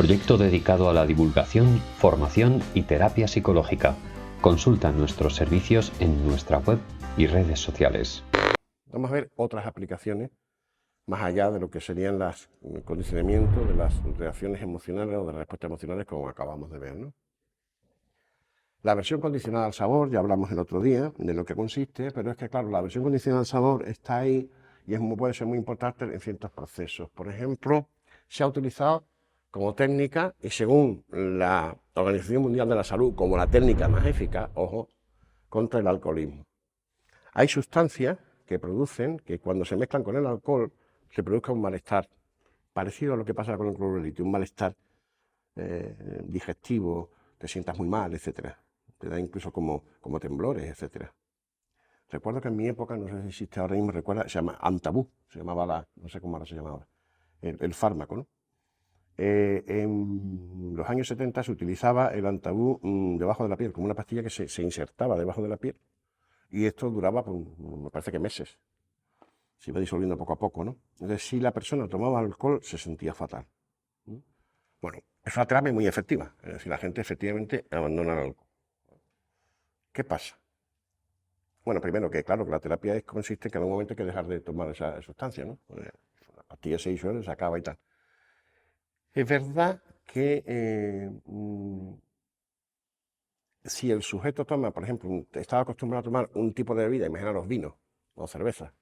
proyecto dedicado a la divulgación, formación y terapia psicológica. Consulta nuestros servicios en nuestra web y redes sociales. Vamos a ver otras aplicaciones más allá de lo que serían los condicionamientos de las reacciones emocionales o de las respuestas emocionales como acabamos de ver, ¿no? La aversión condicionada al sabor, ya hablamos el otro día de lo que consiste, pero es que claro, la aversión condicionada al sabor está ahí y puede ser muy importante en ciertos procesos. Por ejemplo, se ha utilizado como técnica y según la Organización Mundial de la Salud como la técnica más eficaz, ojo, contra el alcoholismo. Hay sustancias que producen que cuando se mezclan con el alcohol se produzca un malestar, parecido a lo que pasa con el cloruro de litio, un malestar digestivo, te sientas muy mal, etcétera. Te da incluso como temblores, etcétera. Recuerdo que en mi época, no sé si existe ahora mismo, recuerda, se llama Antabú, se llamaba no sé cómo ahora se llama ahora, el fármaco, ¿no? En los años 70 se utilizaba el Antabú debajo de la piel, como una pastilla que se insertaba debajo de la piel, y esto duraba, pues, me parece que meses. Se iba disolviendo poco a poco, ¿no? Entonces, si la persona tomaba alcohol, se sentía fatal. Bueno, es una terapia muy efectiva, es decir, la gente efectivamente abandona el alcohol. ¿Qué pasa? Bueno, primero que claro, que la terapia consiste en que en algún momento hay que dejar de tomar esa sustancia, ¿no? La pastilla se disuelve, se acaba y tal. Es verdad que si el sujeto toma, por ejemplo, estaba acostumbrado a tomar un tipo de bebida, imaginaros vino o cerveza,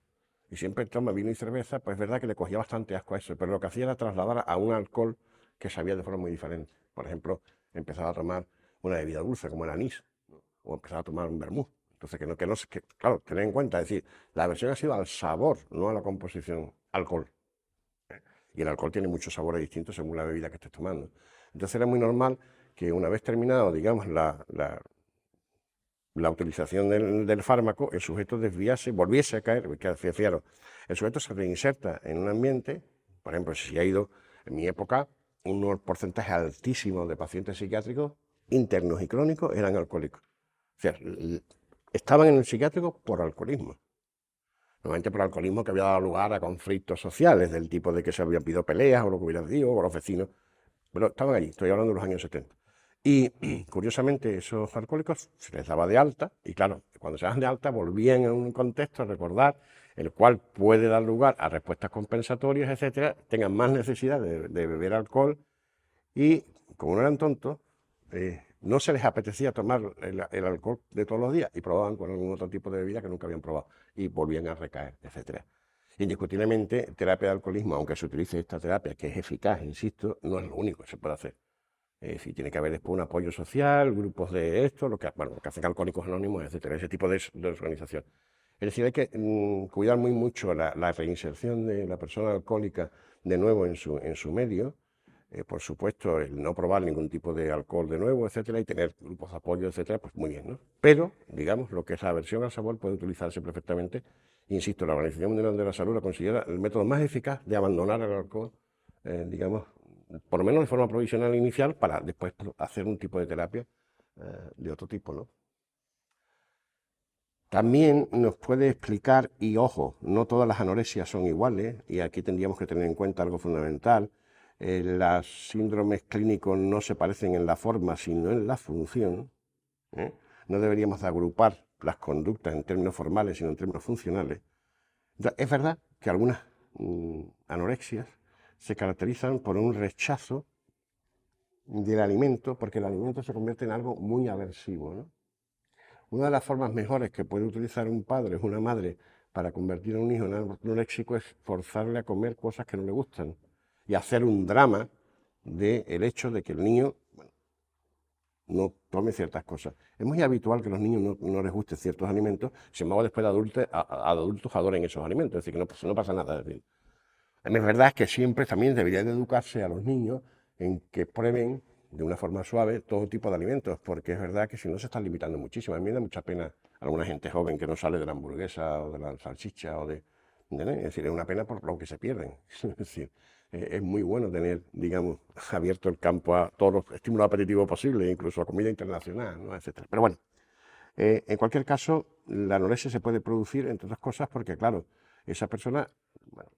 y siempre toma vino y cerveza, pues es verdad que le cogía bastante asco a eso, pero lo que hacía era trasladar a un alcohol que sabía de forma muy diferente. Por ejemplo, empezaba a tomar una bebida dulce como el anís, ¿no? O empezaba a tomar un vermú. Entonces, claro, tener en cuenta, es decir, la versión ha sido al sabor, no a la composición, alcohol. Y el alcohol tiene muchos sabores distintos según la bebida que estés tomando. Entonces era muy normal que una vez terminado, digamos, la utilización del fármaco, el sujeto desviase, volviese a caer, porque fijaros, el sujeto se reinserta en un ambiente, por ejemplo, si ha ido, en mi época, un porcentaje altísimo de pacientes psiquiátricos, internos y crónicos, eran alcohólicos. O sea, estaban en el psiquiátrico por alcoholismo. Normalmente por alcoholismo que había dado lugar a conflictos sociales, del tipo de que se habían pedido peleas o lo que hubiera dicho, o los vecinos. Pero estaban allí, estoy hablando de los años 70. Y curiosamente esos alcohólicos se les daba de alta y claro, cuando se dan de alta volvían a un contexto a recordar el cual puede dar lugar a respuestas compensatorias, etcétera, tengan más necesidad de beber alcohol y como no eran tontos, no se les apetecía tomar el alcohol de todos los días y probaban con algún otro tipo de bebida que nunca habían probado y volvían a recaer, etcétera. Indiscutiblemente, terapia de alcoholismo, aunque se utilice esta terapia, que es eficaz, insisto, no es lo único que se puede hacer. Si tiene que haber después un apoyo social, grupos de esto, lo que hacen Alcohólicos Anónimos, etcétera, ese tipo de organización. Es decir, hay que cuidar muy mucho la reinserción de la persona alcohólica de nuevo en su medio. Por supuesto, el no probar ningún tipo de alcohol de nuevo, etcétera, y tener grupos de apoyo, etcétera, pues muy bien, ¿no? Pero, digamos, lo que es la aversión al sabor puede utilizarse perfectamente. Insisto, la Organización Mundial de la Salud la considera el método más eficaz de abandonar el alcohol, digamos, por lo menos de forma provisional inicial, para después hacer un tipo de terapia de otro tipo, ¿no? También nos puede explicar, y ojo, no todas las anoresias son iguales, y aquí tendríamos que tener en cuenta algo fundamental, los síndromes clínicos no se parecen en la forma, sino en la función. ¿Eh? No deberíamos de agrupar las conductas en términos formales, sino en términos funcionales. Entonces, es verdad que algunas anorexias se caracterizan por un rechazo del alimento, porque el alimento se convierte en algo muy aversivo, ¿no? Una de las formas mejores que puede utilizar un padre o una madre para convertir a un hijo en anoréxico es forzarle a comer cosas que no le gustan y hacer un drama del hecho de que el niño no tome ciertas cosas. Es muy habitual que a los niños no les gusten ciertos alimentos, sin embargo después de adultos adoren esos alimentos, es decir, que no pasa nada. Es decir, es verdad que siempre también debería de educarse a los niños en que prueben de una forma suave todo tipo de alimentos, porque es verdad que si no se están limitando muchísimo. A mí me da mucha pena alguna gente joven que no sale de la hamburguesa o de la salchicha es decir, es una pena por lo que se pierden. Es decir, es muy bueno tener, digamos, abierto el campo a todos los estímulos apetitivos posibles, incluso a comida internacional, ¿no? Etcétera. Pero bueno, en cualquier caso, la anorexia se puede producir, entre otras cosas, porque claro, esa persona, bueno,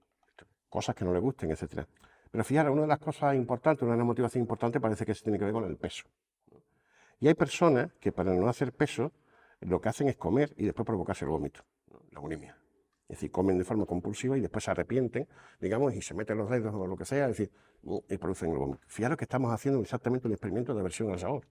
cosas que no le gusten, etcétera. Pero fijaros, una de las cosas importantes, una de las motivaciones importantes parece que se tiene que ver con el peso. Y hay personas que para no hacer peso, lo que hacen es comer y después provocarse el vómito, ¿no? La bulimia. Es decir, comen de forma compulsiva y después se arrepienten, digamos, y se meten los dedos o lo que sea, es decir, y producen el vómito. Fijaros que estamos haciendo exactamente un experimento de aversión al sabor.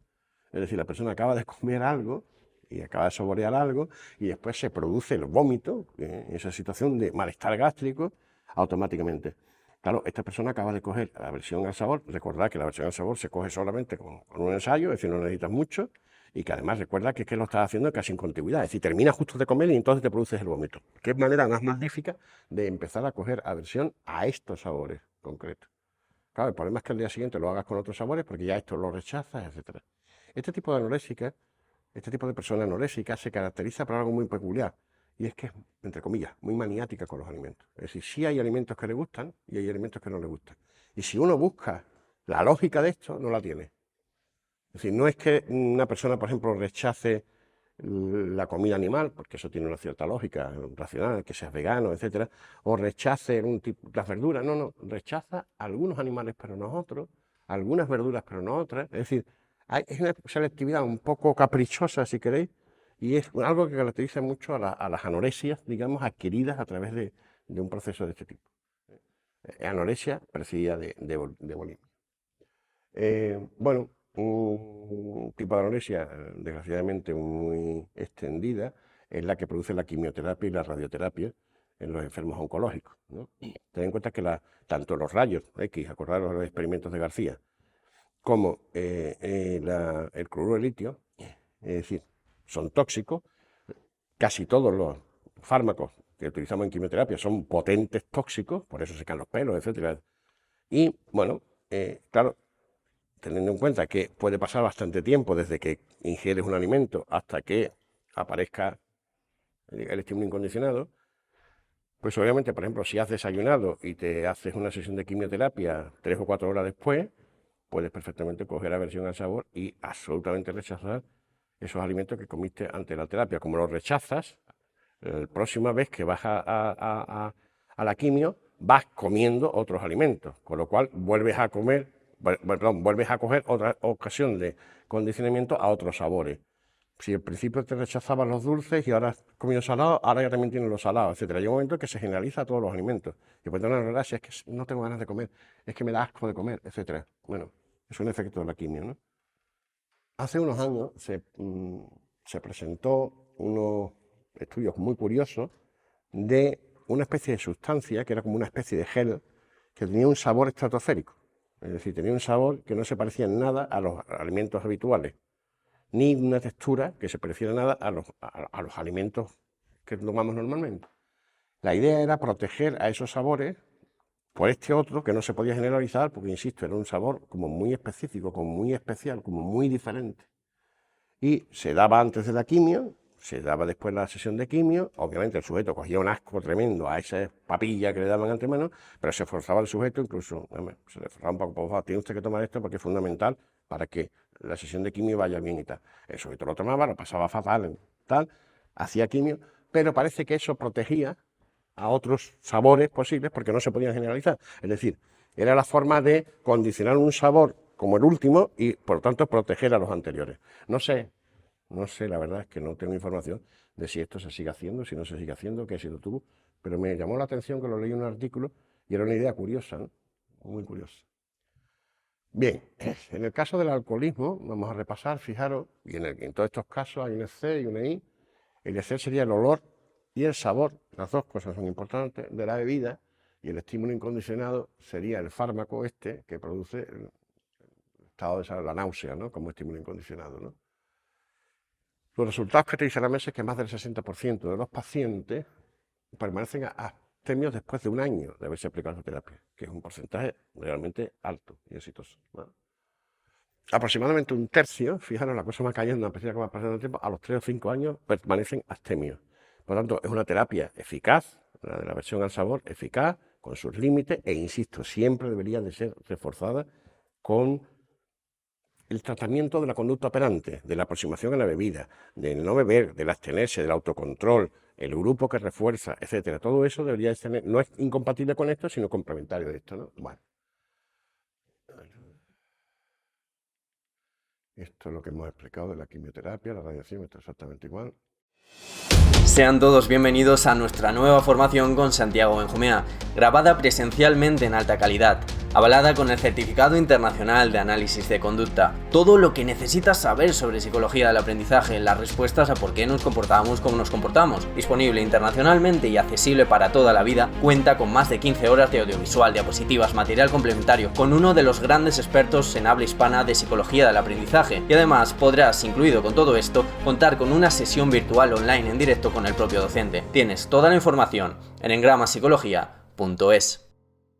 Es decir, la persona acaba de comer algo y acaba de saborear algo y después se produce el vómito, esa situación de malestar gástrico, automáticamente. Claro, esta persona acaba de coger la aversión al sabor. Recordad que la aversión al sabor se coge solamente con un ensayo, es decir, no necesitas mucho, y que además recuerda que es que lo estás haciendo casi en continuidad, es decir, terminas justo de comer y entonces te produces el vómito. ¿Qué manera más magnífica de empezar a coger aversión a estos sabores concretos? Claro, el problema es que al día siguiente lo hagas con otros sabores porque ya esto lo rechazas, etc. Este tipo de anoréxicas, este tipo de persona anoréxica se caracteriza por algo muy peculiar, y es que es, entre comillas, muy maniática con los alimentos. Es decir, sí hay alimentos que le gustan y hay alimentos que no le gustan. Y si uno busca la lógica de esto, no la tiene. Es decir, no es que una persona, por ejemplo, rechace la comida animal, porque eso tiene una cierta lógica racional, que seas vegano, etcétera, o rechace las verduras, no, rechaza algunos animales pero no otros, algunas verduras pero no otras, es decir, es una selectividad un poco caprichosa, si queréis, y es algo que caracteriza mucho a las anoresias, digamos, adquiridas a través de un proceso de este tipo. Anorexia precedida de bulimia. Bueno, un tipo de anorexia, desgraciadamente muy extendida, es la que produce la quimioterapia y la radioterapia en los enfermos oncológicos, ¿no? Ten en cuenta que tanto los rayos X, acordaros de los experimentos de García, como el cloruro de litio, es decir, son tóxicos. Casi todos los fármacos que utilizamos en quimioterapia son potentes tóxicos, por eso se caen los pelos, etc. Y bueno, claro, teniendo en cuenta que puede pasar bastante tiempo desde que ingieres un alimento hasta que aparezca el estímulo incondicionado, pues obviamente, por ejemplo, si has desayunado y te haces una sesión de quimioterapia 3 o 4 horas después, puedes perfectamente coger aversión al sabor y absolutamente rechazar esos alimentos que comiste ante la terapia. Como los rechazas, la próxima vez que vas a la quimio, vas comiendo otros alimentos, con lo cual vuelves a comer, vuelves a coger otra ocasión de condicionamiento a otros sabores. Si al principio te rechazaban los dulces y ahora has comido salado, ahora ya también tienes los salados, etc. Hay un momento que se generaliza a todos los alimentos. Y pues una verdad, si es que no tengo ganas de comer, es que me da asco de comer, etc. Bueno, es un efecto de la quimio, ¿no? Hace unos años se presentó unos estudios muy curiosos de una especie de sustancia que era como una especie de gel que tenía un sabor estratosférico. Es decir, tenía un sabor que no se parecía en nada a los alimentos habituales, ni una textura que se pareciera nada a los alimentos que tomamos normalmente. La idea era proteger a esos sabores por este otro que no se podía generalizar, porque, insisto, era un sabor como muy específico, como muy especial, como muy diferente. Y se daba antes de la quimio, se daba después de la sesión de quimio. Obviamente el sujeto cogía un asco tremendo a esa papilla que le daban antemano, pero se forzaba el sujeto, incluso se le forzaba un poco, por favor, tiene usted que tomar esto porque es fundamental para que la sesión de quimio vaya bien y tal. El sujeto lo tomaba, lo pasaba fatal, tal, hacía quimio, pero parece que eso protegía a otros sabores posibles porque no se podían generalizar. Es decir, era la forma de condicionar un sabor como el último y, por tanto, proteger a los anteriores. No sé, la verdad es que no tengo información de si esto se sigue haciendo, si no se sigue haciendo, qué éxito tuvo, pero me llamó la atención que lo leí en un artículo y era una idea curiosa, ¿no? Muy curiosa. Bien, en el caso del alcoholismo, vamos a repasar, fijaros, y en todos estos casos hay un EC y un EI. El EC sería el olor y el sabor, las dos cosas son importantes, de la bebida, y el estímulo incondicionado sería el fármaco este que produce el estado de la náusea, ¿no? Como estímulo incondicionado, ¿no? Los resultados que te dicen la mesa es que más del 60% de los pacientes permanecen abstemios después de un año de haberse aplicado la terapia, que es un porcentaje realmente alto y exitoso, ¿no? Aproximadamente un tercio, fijaros, la cosa va cayendo a medida que va pasando el tiempo, a los 3 o 5 años permanecen abstemios. Por lo tanto, es una terapia eficaz, la de la aversión al sabor, eficaz, con sus límites, e insisto, siempre debería de ser reforzada con el tratamiento de la conducta operante, de la aproximación a la bebida, del no beber, del abstenerse, del autocontrol, el grupo que refuerza, etcétera. Todo eso debería tener, no es incompatible con esto, sino complementario de esto, ¿no? Bueno. Esto es lo que hemos explicado de la quimioterapia, la radiación, está exactamente igual. Sean todos bienvenidos a nuestra nueva formación con Santiago Benjumea, grabada presencialmente en alta calidad, avalada con el Certificado Internacional de Análisis de Conducta. Todo lo que necesitas saber sobre psicología del aprendizaje, las respuestas a por qué nos comportamos como nos comportamos, disponible internacionalmente y accesible para toda la vida, cuenta con más de 15 horas de audiovisual, diapositivas, material complementario, con uno de los grandes expertos en habla hispana de psicología del aprendizaje, y además podrás, incluido con todo esto, contar con una sesión virtual online en directo con el propio docente. Tienes toda la información en engramapsicología.es.